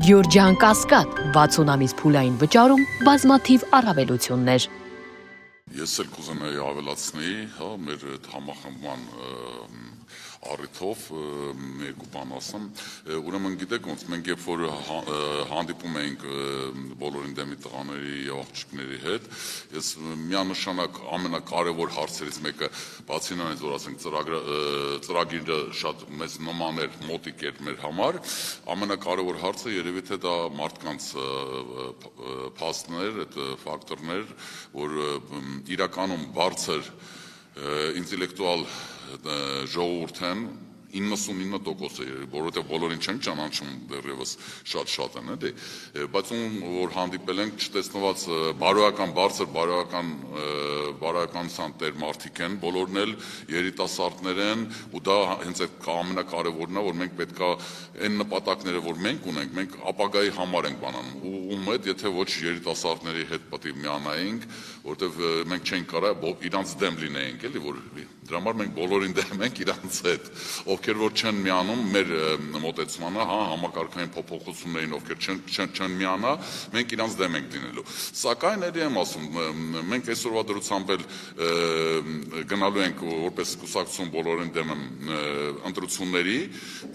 Գյորջյան Կասկադ 60 ամիս փուլային վճարում բազմաթիվ առավելություններ։ Ես էլ կուզենայի ավելացնեի, մեր համախմբման առիթով երկու բան ասեմ, ուրեմն գիտեք ոնց մենք երբ որ հանդիպում էինք բոլոր ինդեմի տղաների եւ աղջիկների հետ, ես միանշանակ ամենակարևոր հարցերից մեկը բացի նրանից որ ասենք ծրագիրը շատ մեծ նման էր, մոտիկ էր մեր համար, ամենակարևոր հարցը երևի թե դա մարդկանց փաստներ, այդ ֆակտորներ, որ իրականում բարձր ինտելեկտուալ ժողովուրդ են 99% որովհետև բոլորին չենք ճանաչում դեռևս շատ են, էլի, բայց որ հանդիպել ենք չտեսնված բարոյական բարձր բարոյականության տեր մարդիկ են, բոլորն էլ երիտասարդներ են ու դա հենց այդ ամենակարևորն է, որ մենք պետքա այն նպատակները, որ մենք ունենք, մենք ապագայի համար ենք բանանում ու ում հետ, եթե ոչ երիտասարդների հետ պետք է միանայինք, որովհետև մենք չենք կարող իրանց դեմ լինեինք, էլի, որ դրա համար մենք բոլորին դեմ ենք իրանց հետ, ովքեր որ չեն միանում մեր մոտեցմանը, համակարգային փոփոխություններին, ովքեր չեն միանա, մենք իրանց դեմ ենք լինելու։ Սակայն էլի եմ ասում, մենք այսօրվա դրությամբ էլ գնալու ենք որպես կուսակցություն բոլորին դեմ ընտրությունների,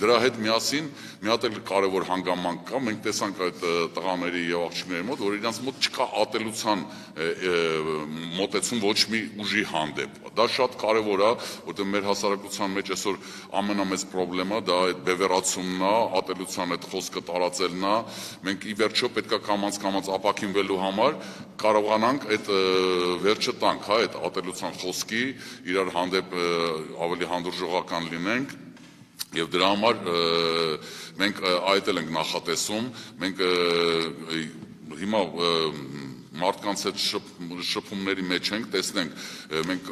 դրա հետ միասին մի հատ էլ կարևոր հանգամանք կա, մենք տեսանք այդ տղաների եւ աղջիկների մոտ, որ իրանց մոտ չկա ատելության մոտեցում ոչ մի ուժի հանդեպ։ Դա շատ կարևոր է, որտեղ մեր հասարակության մեջ այսօր ամենամեծ պրոբլեմը դա այդ բևեռացումն է, ատելության այդ խոսքը տարածելն է։ Մենք ի վերջո պետքա կամաց ապակինվելու համար կարողանանք այդ վերջը տանք, այդ ատելության խոսքի իրար հանդեպ ավելի հանդուրժողական լինենք եւ դրա համար մենք այդ էլ ենք նախատեսում, մենք հիմա մարդկանց հետ շփումների մեջ ենք, տեսնենք, մենք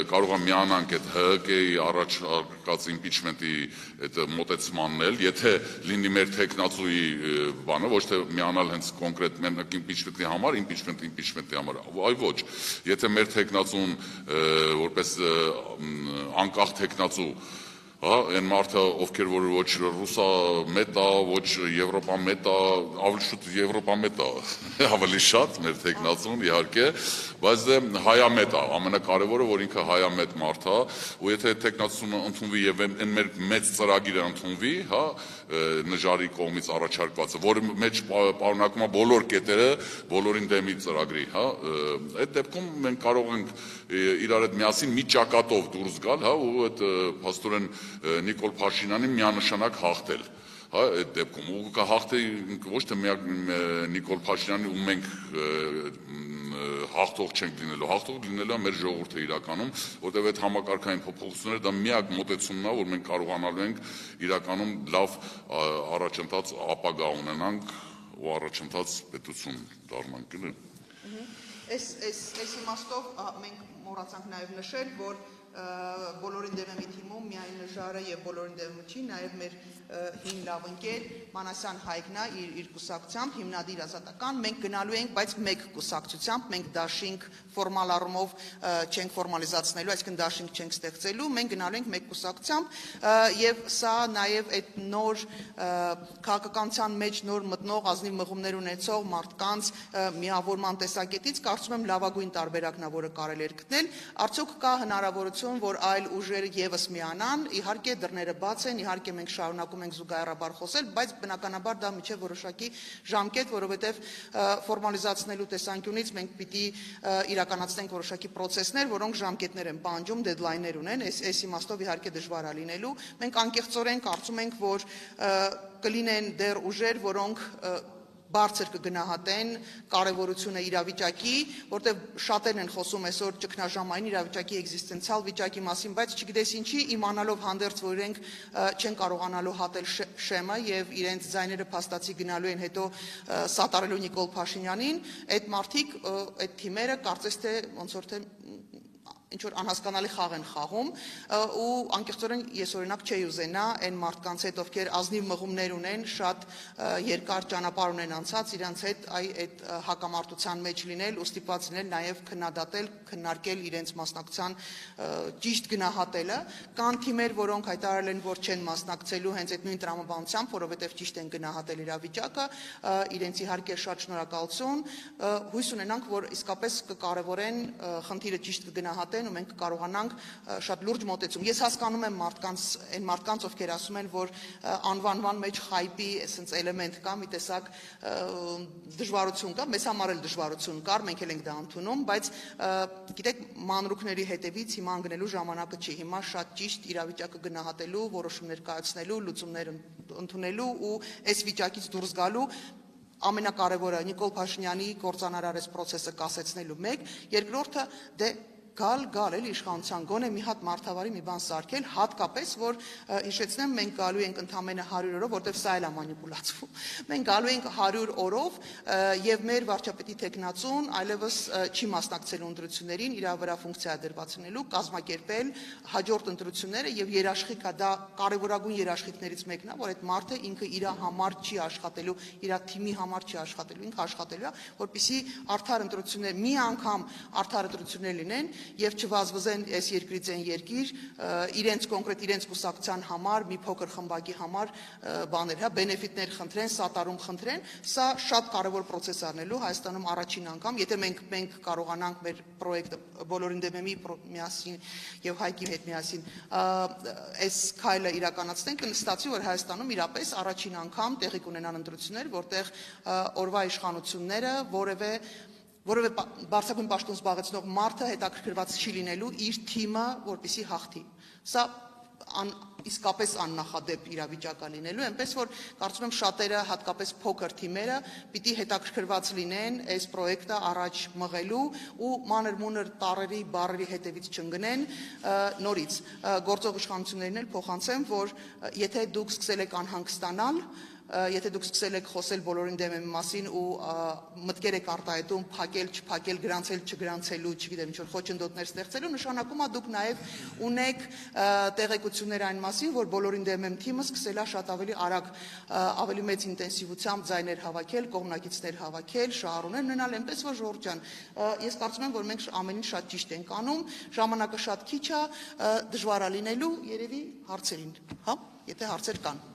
կարող ենք միանանք այդ ՀՀԿ-ի առաջ արկած իմպիչմենտի այդ մոտեցմանն էլ, եթե լինի մեր տեխնացուի բանը, ոչ թե միանալ հենց կոնկրետ մենակ իմպիչմենտի համար, իմպիչմենտի համար, այլ ոչ, եթե մեր տեխնացուն որպես անկախ տեխնացու այն մարդը, ովքեր որ ոչ ռուսա մետ է, ոչ եվրոպա մետ է, ավելի շուտ եվրոպա մետ է, ավելի շատ մեր տեխնացուն իհարկե, բայց դե հայամետ է, ամենակարևորը, որ ինքը հայամետ մարդ է, ու եթե տեխնացությունը ընդունվի եւ այն մեր մեծ ծրագիրը ընդունվի, նժարի կողմից առաջարկվածը, որի մեջ պարունակում է բոլոր կետերը, բոլորին դեմի ծրագրի, այդ դեպքում մենք կարող ենք իրար հետ միասին մի ճակատով դուրս գալ, ու այդ փաստորեն Նիկոլ Փաշինյանին միանշանակ հաղթել, այդ դեպքում, ու կհաղթի ոչ թե միակ Նիկոլ Փաշինյանը, ու մենք հաղթող չենք լինելու, հաղթող լինելու է մեր ժողովուրդը իրականում, որտեղ այդ համակարգային փոփոխությունները դա միակ մոտեցումն է, որ մենք կարողանալու ենք իրականում լավ առաջընթաց ապագա ունենանք ու առաջընթաց պետություն դառնանք։ Այս իմաստով մենք մոռացանք նաև նշել, որ բոլորին դեմ մի թիմում միայն նժարը եւ բոլորին դեմ չի, նաեւ մեր հին լավ ընկեր Մանասյան Հայկն է իր կուսակցությամբ հիմնադիր ազատական, մենք գնալու ենք, բայց մեկ կուսակցությամբ, մենք դաշինք ֆորմալ առումով չենք ֆորմալիզացնելու, այսինքն դաշինք չենք ստեղծելու, մենք գնալու ենք մեկ կուսակցությամբ եւ սա նաեւ այդ նոր քաղաքականության մեջ նոր մտնող ազնիվ մղումներ ունեցող մարդկանց միավորման տեսակետից կարծում եմ լավագույն տարբերակն է, որը կարելի է գտնել, արդյոք կա հնարավորություն, որ այլ ուժեր եւս միանան, իհարկե դռները բաց են, իհարկե մենք շարունակում ենք զուգահեռաբար խոսել, բայց բնականաբար դա միջև որոշակի ժամկետ, որովհետեւ ֆորմալիզացնելու տեսանկյունից մենք պիտի իրականացնենք որոշակի process-ներ, որոնք ժամկետներ են պահանջում, deadline-ներ ունեն, այս իմաստով իհարկե դժվար է լինելու։ Մենք անկեղծորեն կարծում ենք, որ կլինեն դեռ ուժեր, որոնք բարձր կգնահատեն կարևորությունը իրավիճակի, որտեղ շատերն են խոսում այսօր ճգնաժամային իրավիճակի էգզիստենցիալ վիճակի մասին, բայց չգիտես ինչի, իմանալով հանդերձ, որ իրենք չեն կարողանալու հատել շեմը եւ իրենց ձայները փաստացի գնալու են հետո սատարելու Նիկոլ Փաշինյանին, այդ մարդիկ, այդ թիմերը կարծես թե ոնց որ թե ինչ որ անհասկանալի խաղ են խաղում ու անկեղծորեն ես օրինակ չէի ուզենա այն մարդկանց հետ ովքեր ազնիվ մղումներ ունեն շատ երկար ճանապարհ ունեն անցած իրանց հետ այդ հակամարտության մեջ լինել ու ստիպված լինել նաև քննադատել քննարկել իրենց մասնակցության ճիշտ գնահատելը կան թիմեր որոնք հայտարարել են որ չեն մասնակցելու հենց այդ նույն տրամաբանությամբ որովհետև ճիշտ են գնահատել իրավիճակը իրենց իհարկե շատ շնորհակալություն հույս ունենանք որ իսկապես կկարևորեն խնդիրը ճիշտ կգնահատեն ու մենք կարողանանք շատ լուրջ մոտեցում։ Ես հասկանում եմ այն մարդկանց, ովքեր ասում են, որ անվանման մեջ խայպի այսպես էլեմենտ կա, մի տեսակ դժվարություն կա, մեզ համար էլ դժվարություն կար, մենք էլ ենք դա ընդունում, բայց գիտեք, մանրուքների հետևից հիմա ընկնելու ժամանակը չի։ Հիմա շատ ճիշտ իրավիճակը գնահատելու, որոշումներ կայացնելու, լուծումներ ընդունելու ու այս վիճակից դուրս գալու ամենակարևորը Նիկոլ Փաշինյանի կործանարար այս process-ը կասեցնելու մեկ, երկրորդը դե գալ էլի իշխանության գոնե մի հատ մարդավարի մի բան սարքել հատկապես որ հիշեցնեմ մենք գալու ենք ընդամենը 100 օրով որտեվ սա էլ է մանիպուլացվում մենք գալու ենք 100 օրով եւ մեր վարչապետի տեխնացուն այլևս չի մասնակցելու ընտրություններին իր վրա ֆունկցիա դրվածնելու կազմակերպել հաջորդ ընտրությունները եւ երաշխիք է դա կարեւորագույն երաշխիքներից մեկն է որ այդ մարդը ինքը իր համար չի աշխատելու իր թիմի համար չի աշխատելու ինքը աշխատելու է որպեսզի արդար ընտրություններ մի անգամ արդար ընտրություններ լինեն եւ չվազվզեն այս երկրից այն երկիր իրենց կոնկրետ իրենց կուսակցության համար մի փոքր խմբակի համար բաներ հա բենեֆիտներ խնդրեն սատարում խնդրեն սա շատ կարեւոր process առնելու Հայաստանում առաջին անգամ եթե մենք կարողանանք մեր պրոյեկտը բոլորին դեմի միասին եւ Հայկի հետ միասին այս քայլը իրականացնենք կստացվի որ Հայաստանում իրապես առաջին անգամ տեղի կունենան ընտրություններ որտեղ օրվա իշխանությունները որևէ բարձրագույն պաշտոն զբաղեցնող մարդը հետաքրքրված չի լինելու իր թիմը որպեսի հաղթի սա իսկապես աննախադեպ իրավիճակ է լինելու այնպես որ կարծում եմ շատերը հատկապես փոքր թիմերը պիտի հետաքրքրված լինեն այս պրոյեկտը առաջ մղելու ու մանր-մունր տարերի բառերի հետևից չընկնեն նորից գործող իշխանություններին էլ փոխանցեմ որ եթե դուք սկսել եք անհանգստանալ եթե դուք սկսել եք խոսել բոլորին դեմ մասին ու մտքեր եք արտահայտում փակել, չփակել, գրանցել, չգրանցելու, չգիտեմ, ինչ-որ խոչընդոտներ ստեղծելու, նշանակում է դուք նաև ունեք տեղեկություններ այն մասին, որ բոլորին դեմ եմ թիմը սկսել է շատ ավելի արագ, ավելի մեծ ինտենսիվությամբ ձայներ հավաքել, կողմնակիցներ հավաքել, շահառուներ ունենալ, այնպես որ Ժորժ ջան, ես կարծում եմ, որ մենք ամեն ինչ շատ ճիշտ ենք անում, ժամանակը շատ քիչ է, դժվար է լինելու, երևի հարցերին, հա, եթե հարցեր կան.